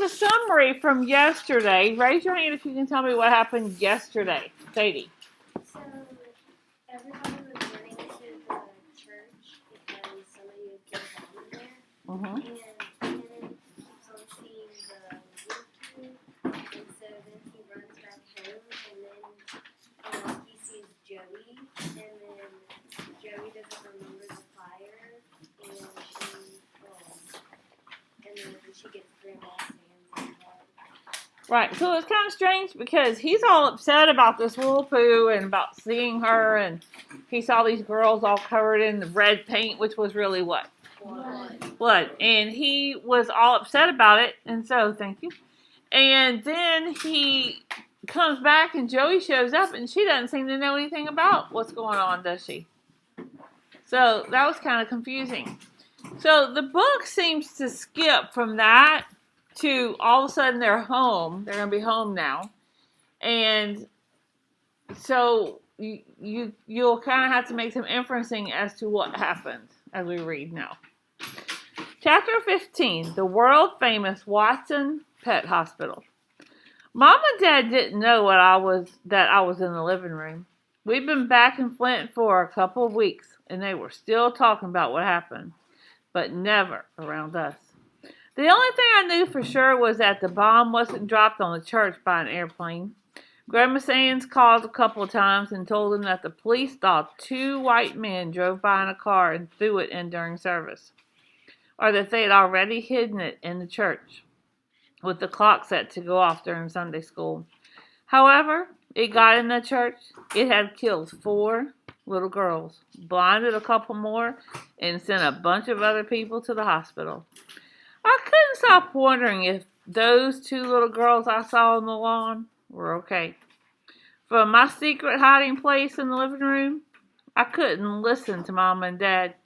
The summary from yesterday. Raise your hand if you can tell me what happened yesterday. Sadie. So, everybody was running to the church because somebody had killed mom in there. Mm-hmm. And Kenneth keeps on seeing the YouTube. And so then he runs back home. And then he sees Joey. And then Joey doesn't remember the fire. And then she gets grandma's hands on her. Right, so it's kind of strange because he's all upset about this whirlpool and about seeing her, and he saw these girls all covered in the red paint, which was really what? Blood. And he was all upset about it, and so, thank you. And then he comes back and Joey shows up, and she doesn't seem to know anything about what's going on, does she? So that was kind of confusing. So the book seems to skip from that to all of a sudden they're home. They're going to be home now. And so you'll kind of have to make some inferencing as to what happened as we read now. Chapter 15, the world famous Watson Pet Hospital. Mom and Dad didn't know that I was in the living room. We'd been back in Flint for a couple of weeks, and they were still talking about what happened, but never around us. The only thing I knew for sure was that the bomb wasn't dropped on the church by an airplane. Grandma Sands called a couple of times and told them that the police thought 2 white men drove by in a car and threw it in during service, or that they had already hidden it in the church with the clock set to go off during Sunday school. However, it got in the church. It had killed 4 little girls, blinded a couple more, and sent a bunch of other people to the hospital. I couldn't stop wondering if those 2 little girls I saw on the lawn were okay. From my secret hiding place in the living room, I couldn't listen to Mom and Dad.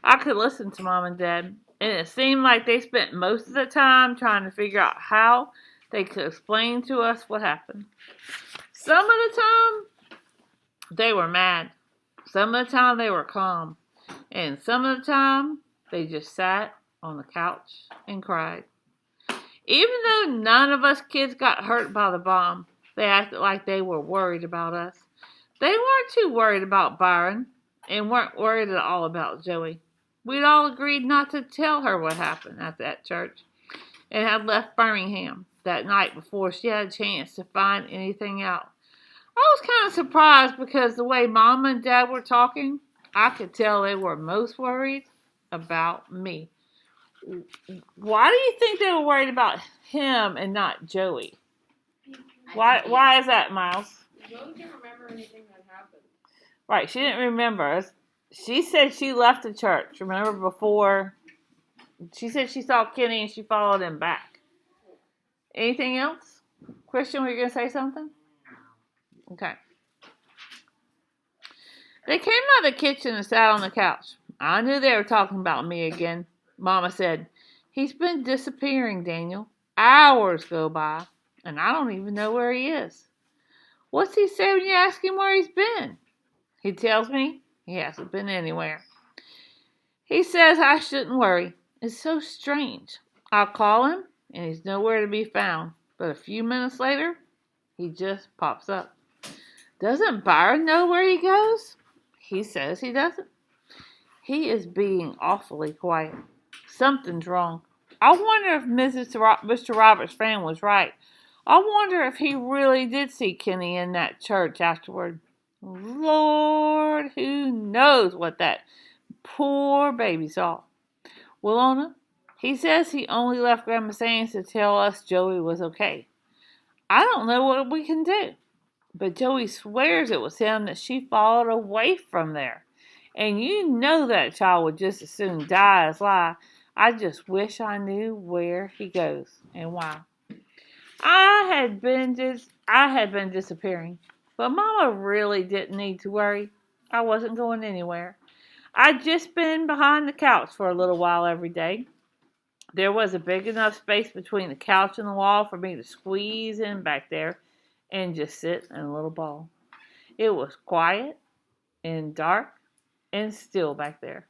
I could listen to Mom and Dad, and it seemed like they spent most of the time trying to figure out how they could explain to us what happened. Some of the time, they were mad. Some of the time, they were calm. And some of the time, they just sat on the couch and cried. Even though none of us kids got hurt by the bomb, they acted like they were worried about us. They weren't too worried about Byron and weren't worried at all about Joey. We'd all agreed not to tell her what happened at that church and had left Birmingham that night before she had a chance to find anything out. I was kind of surprised because the way Mom and Dad were talking, I could tell they were most worried about me. Why do you think they were worried about him and not Joey? Why is that, Miles? Joey can't remember anything that happened. Right, she didn't remember. She said she left the church. Remember before? She said she saw Kenny and she followed him back. Anything else? Christian, were you going to say something? Okay. They came out of the kitchen and sat on the couch. I knew they were talking about me again. Mama said, "He's been disappearing, Daniel. Hours go by, and I don't even know where he is." "What's he say when you ask him where he's been?" "He tells me he hasn't been anywhere. He says I shouldn't worry. It's so strange. I'll call him, and he's nowhere to be found. But a few minutes later, he just pops up." "Doesn't Byron know where he goes?" "He says he doesn't. He is being awfully quiet. Something's wrong. I wonder if Mr. Roberts' friend was right. I wonder if he really did see Kenny in that church afterward. Lord, who knows what that poor baby saw. Willona, he says he only left Grandma Sands to tell us Joey was okay. I don't know what we can do. But Joey swears it was him that she followed away from there. And you know that child would just as soon die as lie. I just wish I knew where he goes and why. I had been disappearing, but Mama really didn't need to worry. I wasn't going anywhere. I'd just been behind the couch for a little while every day. There was a big enough space between the couch and the wall for me to squeeze in back there and just sit in a little ball. It was quiet and dark and still back there.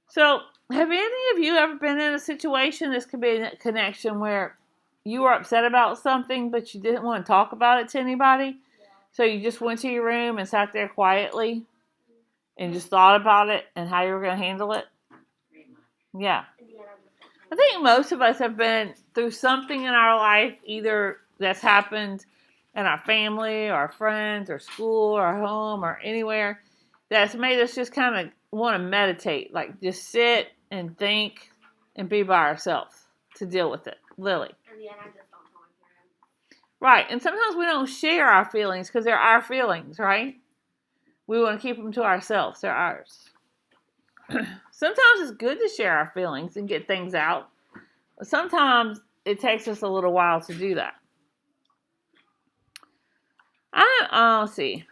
So, have any of you ever been in a situation, this could be a connection, where you were upset about something, but you didn't want to talk about it to anybody. So you just went to your room and sat there quietly and just thought about it and how you were going to handle it. Yeah. I think most of us have been through something in our life, either that's happened in our family or our friends or school or home or anywhere, that's made us just kind of want to meditate, like just sit and think and be by ourselves to deal with it. Lily. Right, and sometimes we don't share our feelings because they're our feelings, right? We want to keep them to ourselves. They're ours. Sometimes it's good to share our feelings and get things out. But sometimes it takes us a little while to do that. Let's see.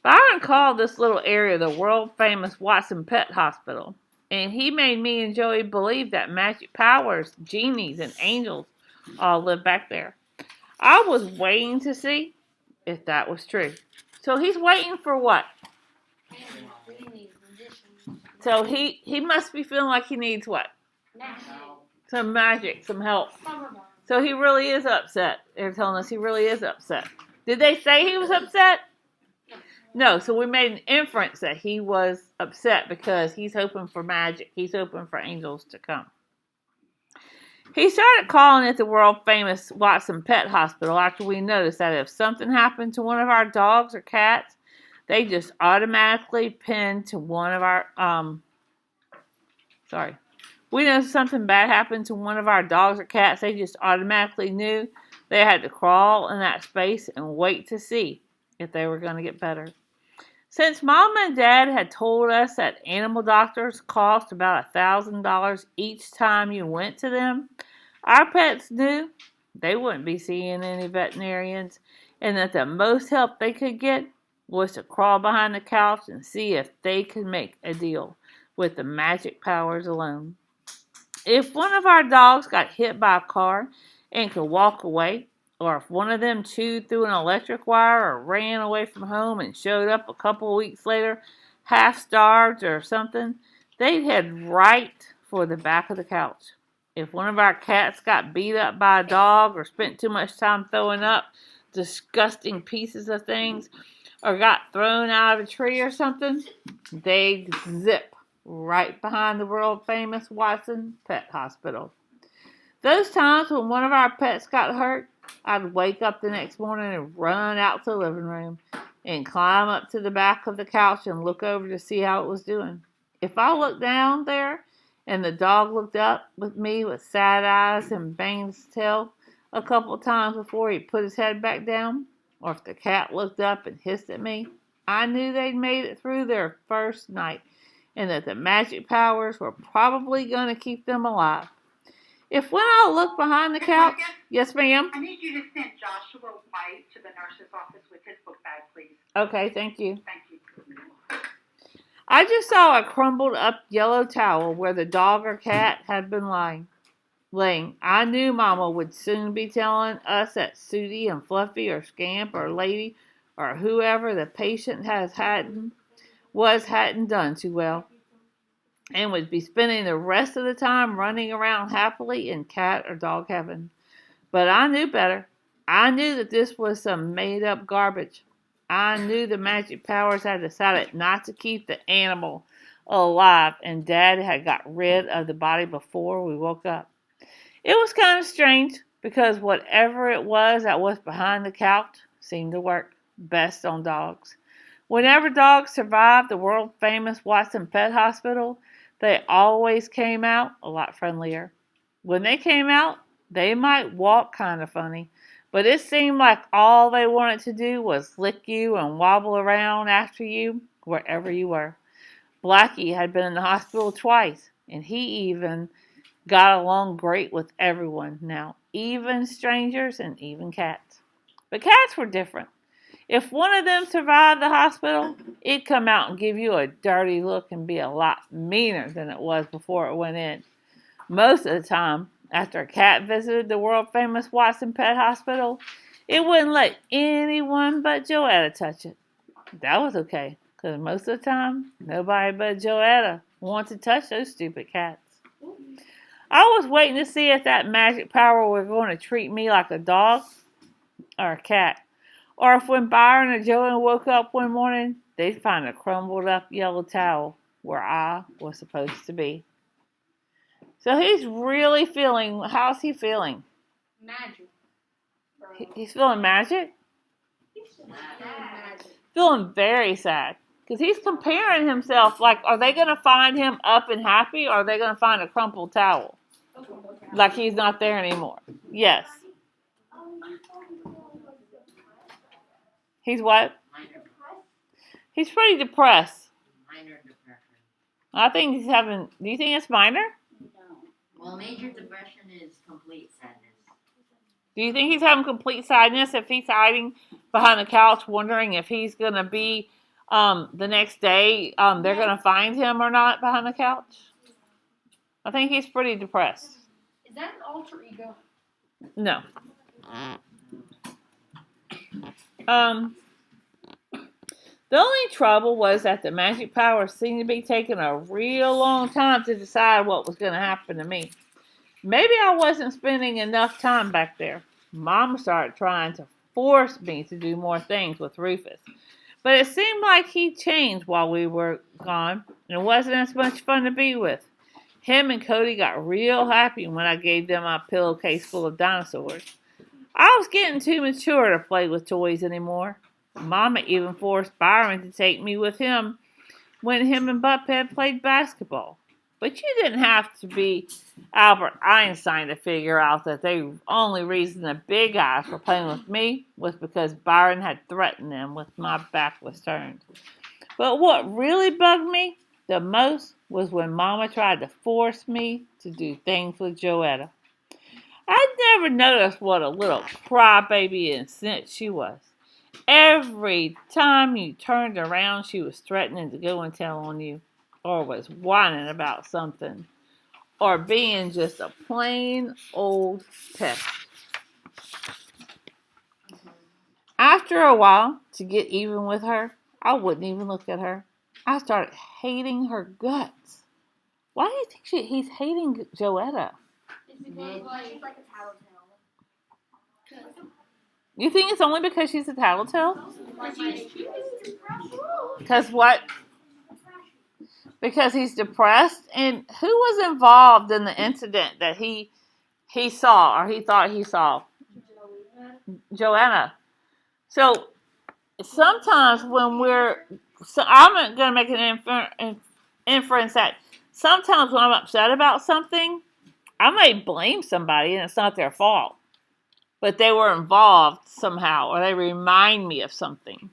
Byron called this little area the world-famous Watson Pet Hospital. And he made me and Joey believe that magic powers, genies, and angels all live back there. I was waiting to see if that was true. So he's waiting for what? So he must be feeling like he needs what? Some magic, some help. So he really is upset. They're telling us he really is upset. Did they say he was upset? No, so we made an inference that he was upset because he's hoping for magic. He's hoping for angels to come. He started calling it the world-famous Watson Pet Hospital after we noticed that if something happened to one of our dogs or cats, they just automatically pinned to one of our, we noticed something bad happened to one of our dogs or cats, they just automatically knew they had to crawl in that space and wait to see if they were going to get better. Since Mom and Dad had told us that animal doctors cost about $1,000 each time you went to them, our pets knew they wouldn't be seeing any veterinarians and that the most help they could get was to crawl behind the couch and see if they could make a deal with the magic powers alone. If one of our dogs got hit by a car and could walk away, or if one of them chewed through an electric wire or ran away from home and showed up a couple of weeks later, half-starved or something, they'd head right for the back of the couch. If one of our cats got beat up by a dog or spent too much time throwing up disgusting pieces of things or got thrown out of a tree or something, they'd zip right behind the world-famous Watson Pet Hospital. Those times when one of our pets got hurt, I'd wake up the next morning and run out to the living room and climb up to the back of the couch and look over to see how it was doing. If I looked down there and the dog looked up with me with sad eyes and banged his tail a couple of times before he put his head back down, or if the cat looked up and hissed at me, I knew they'd made it through their first night and that the magic powers were probably going to keep them alive. If when I look behind the couch... Yes, ma'am? I need you to send Joshua White to the nurse's office with his book bag, please. Okay, thank you. Thank you. I just saw a crumpled up yellow towel where the dog or cat had been laying. I knew Mama would soon be telling us that Sooty and Fluffy or Scamp or Lady or whoever the patient hadn't done too well, and would be spending the rest of the time running around happily in cat or dog heaven. But I knew better. I knew that this was some made-up garbage. I knew the magic powers had decided not to keep the animal alive, and Dad had got rid of the body before we woke up. It was kind of strange, because whatever it was that was behind the couch seemed to work best on dogs. Whenever dogs survived the world-famous Watson Pet Hospital, they always came out a lot friendlier. When they came out, they might walk kind of funny, but it seemed like all they wanted to do was lick you and wobble around after you wherever you were. Blackie had been in the hospital twice, and he even got along great with everyone now, even strangers and even cats. But cats were different. If one of them survived the hospital, it'd come out and give you a dirty look and be a lot meaner than it was before it went in. Most of the time, after a cat visited the world-famous Watson Pet Hospital, it wouldn't let anyone but Joetta touch it. That was okay, because most of the time, nobody but Joetta wanted to touch those stupid cats. I was waiting to see if that magic power was going to treat me like a dog or a cat. Or if when Byron and Joanne woke up one morning, they'd find a crumbled up yellow towel where I was supposed to be. So he's really feeling, how's he feeling? Magic. He's feeling magic? Magic. Feeling very sad. Because he's comparing himself, like, are they going to find him up and happy, or are they going to find a crumpled towel? Like he's not there anymore. Yes. He's what? He's pretty depressed. Minor depression. I think he's having, do you think it's minor? No. Well, major depression is complete sadness. Do you think he's having complete sadness if he's hiding behind the couch wondering if he's going to be, the next day, they're going to find him or not behind the couch? I think he's pretty depressed. Is that an alter ego? No. The only trouble was that the magic powers seemed to be taking a real long time to decide what was going to happen to me. Maybe I wasn't spending enough time back there. Mama started trying to force me to do more things with Rufus. But it seemed like he changed while we were gone, and it wasn't as much fun to be with. Him and Cody got real happy when I gave them my pillowcase full of dinosaurs. I was getting too mature to play with toys anymore. Mama even forced Byron to take me with him when him and Buckhead played basketball. But you didn't have to be Albert Einstein to figure out that the only reason the big guys were playing with me was because Byron had threatened them with my back was turned. But what really bugged me the most was when Mama tried to force me to do things with Joetta. I'd never noticed what a little crybaby and snitch she was. Every time you turned around, she was threatening to go and tell on you, or was whining about something, or being just a plain old pest. After a while, to get even with her, I wouldn't even look at her. I started hating her guts. Why do you think he's hating Joetta? It's because She's like a tattletale. You think it's only because she's a tattletale? she's Because what? Because he's depressed? And who was involved in the incident that he saw, or he thought he saw? Joanna. So sometimes when I'm going to make an inference that sometimes when I'm upset about something, I may blame somebody and it's not their fault. But they were involved somehow, or they remind me of something.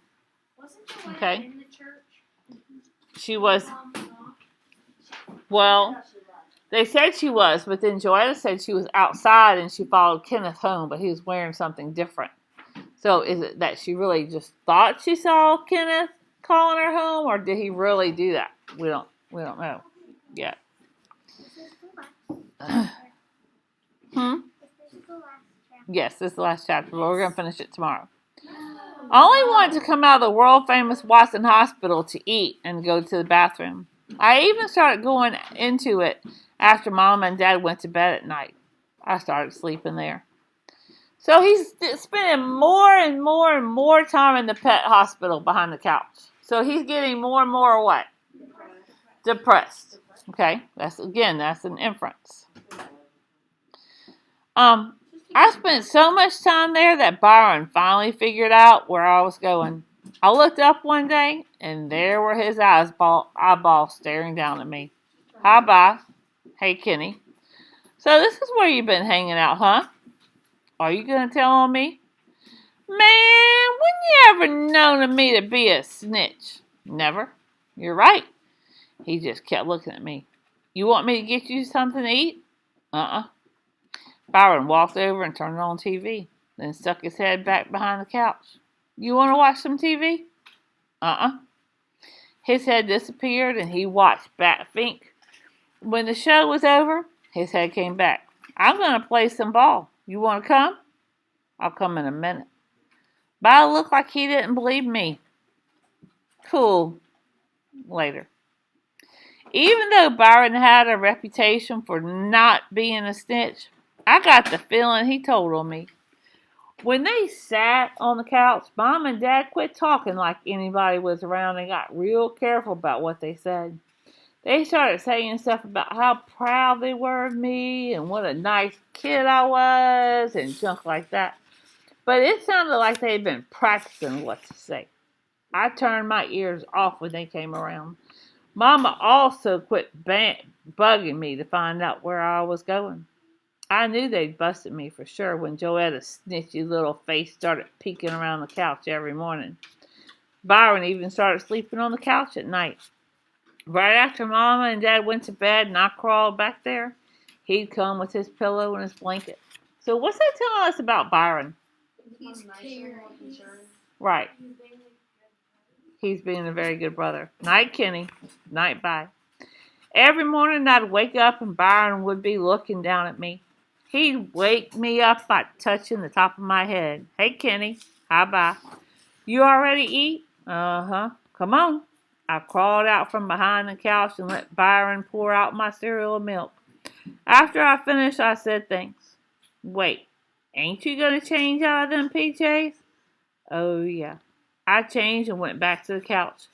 Wasn't Joanna Okay. in the church? She was, well, they said she was, but then Joanna said she was outside and she followed Kenneth home, but he was wearing something different. So is it that she really just thought she saw Kenneth calling her home, or did he really do that? We don't know yet. Yes, this is the last chapter, but we're going to finish it tomorrow. I only wanted to come out of the world-famous Watson Hospital to eat and go to the bathroom. I even started going into it after Mom and Dad went to bed at night. I started sleeping there. So he's spending more and more and more time in the pet hospital behind the couch. So he's getting more and more what? Depressed. Okay, that's an inference. I spent so much time there that Byron finally figured out where I was going. I looked up one day, and there were his eyeballs staring down at me. Hi, Bye. Hey, Kenny. So this is where you've been hanging out, huh? Are you going to tell on me? Man, when you ever known of me to be a snitch? Never. You're right. He just kept looking at me. You want me to get you something to eat? Byron walked over and turned on TV, then stuck his head back behind the couch. You want to watch some TV? His head disappeared and he watched Bat Fink. When the show was over, his head came back. I'm going to play some ball. You want to come? I'll come in a minute. Byron looked like he didn't believe me. Cool. Later. Even though Byron had a reputation for not being a snitch, I got the feeling he told on me. When they sat on the couch, Mom and Dad quit talking like anybody was around and got real careful about what they said. They started saying stuff about how proud they were of me and what a nice kid I was and junk like that. But it sounded like they'd been practicing what to say. I turned my ears off when they came around. Mama also quit bugging me to find out where I was going. I knew they'd busted me for sure when Joetta's snitchy little face started peeking around the couch every morning. Byron even started sleeping on the couch at night. Right after Mama and Dad went to bed and I crawled back there, he'd come with his pillow and his blanket. So what's that telling us about Byron? He's nicer, more concerned. Right. He's being a very good brother. Night, Kenny. Night, bye. Every morning I'd wake up and Byron would be looking down at me. He'd wake me up by touching the top of my head. Hey, Kenny. Hi, bye. You already eat? Uh-huh. Come on. I crawled out from behind the couch and let Byron pour out my cereal and milk. After I finished, I said thanks. Wait, ain't you going to change out of them PJs? Oh, yeah. I changed and went back to the couch.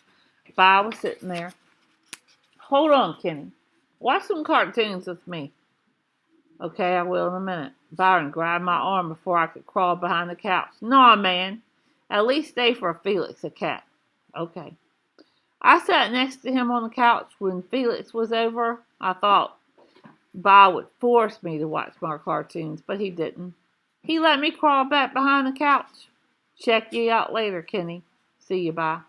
Bob was sitting there. Hold on, Kenny. Watch some cartoons with me. Okay, I will in a minute. Byron grabbed my arm before I could crawl behind the couch. Nah, man. At least stay for Felix, a cat. Okay. I sat next to him on the couch. When Felix was over, I thought Bob would force me to watch more cartoons, but he didn't. He let me crawl back behind the couch. Check you out later, Kenny. See you, bye.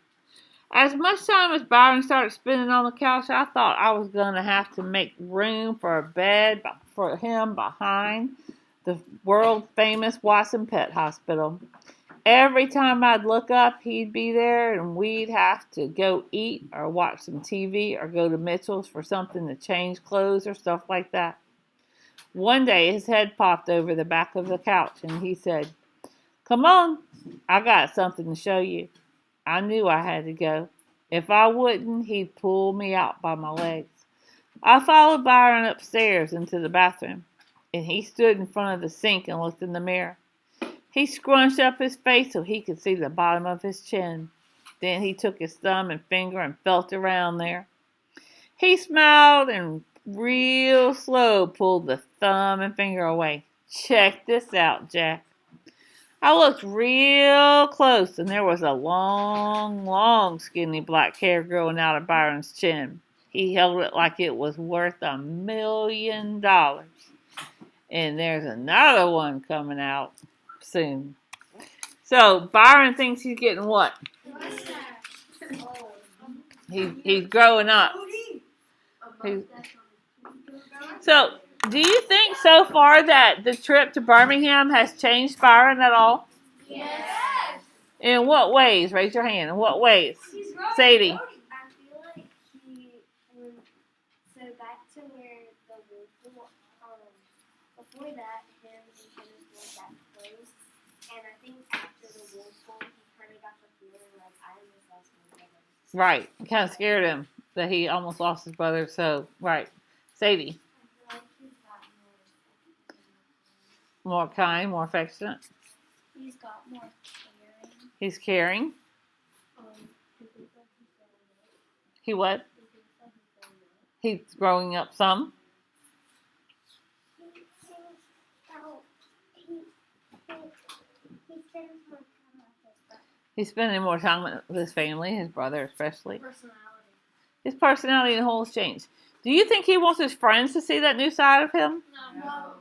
As much time as Byron started spending on the couch, I thought I was going to have to make room for a bed for him behind the world-famous Watson Pet Hospital. Every time I'd look up, he'd be there, and we'd have to go eat or watch some TV or go to Mitchell's for something to change clothes or stuff like that. One day, his head popped over the back of the couch, and he said, "Come on, I got something to show you." I knew I had to go. If I wouldn't, he'd pull me out by my legs. I followed Byron upstairs into the bathroom, and he stood in front of the sink and looked in the mirror. He scrunched up his face so he could see the bottom of his chin. Then he took his thumb and finger and felt around there. He smiled and real slow pulled the thumb and finger away. Check this out, Jack. I looked real close and there was a long, skinny black hair growing out of Byron's chin. He held it like it was worth $1 million. And there's another one coming out soon. So Byron thinks he's getting what? He's growing up. So do you think so far that the trip to Birmingham has changed Byron at all? Yes. In what ways? Raise your hand. In what ways? Sadie. I feel like he went so back to where the wolf before that him and Kenneth weren't that close. And I think after the wolf one he kinda got the feeling like I almost lost my brother. Right. It kind of scared him that he almost lost his brother. So, right. Sadie. I feel like he's got More kind, more affectionate. He's got more caring. He's caring. He what? He's growing up some. He's spending more time with his family, his brother especially. His personality and the whole has changed. Do you think he wants his friends to see that new side of him? No.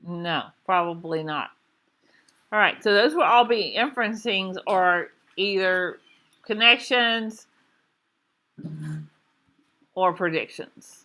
No, probably not. All right, so those will all be inferencings or either connections or predictions.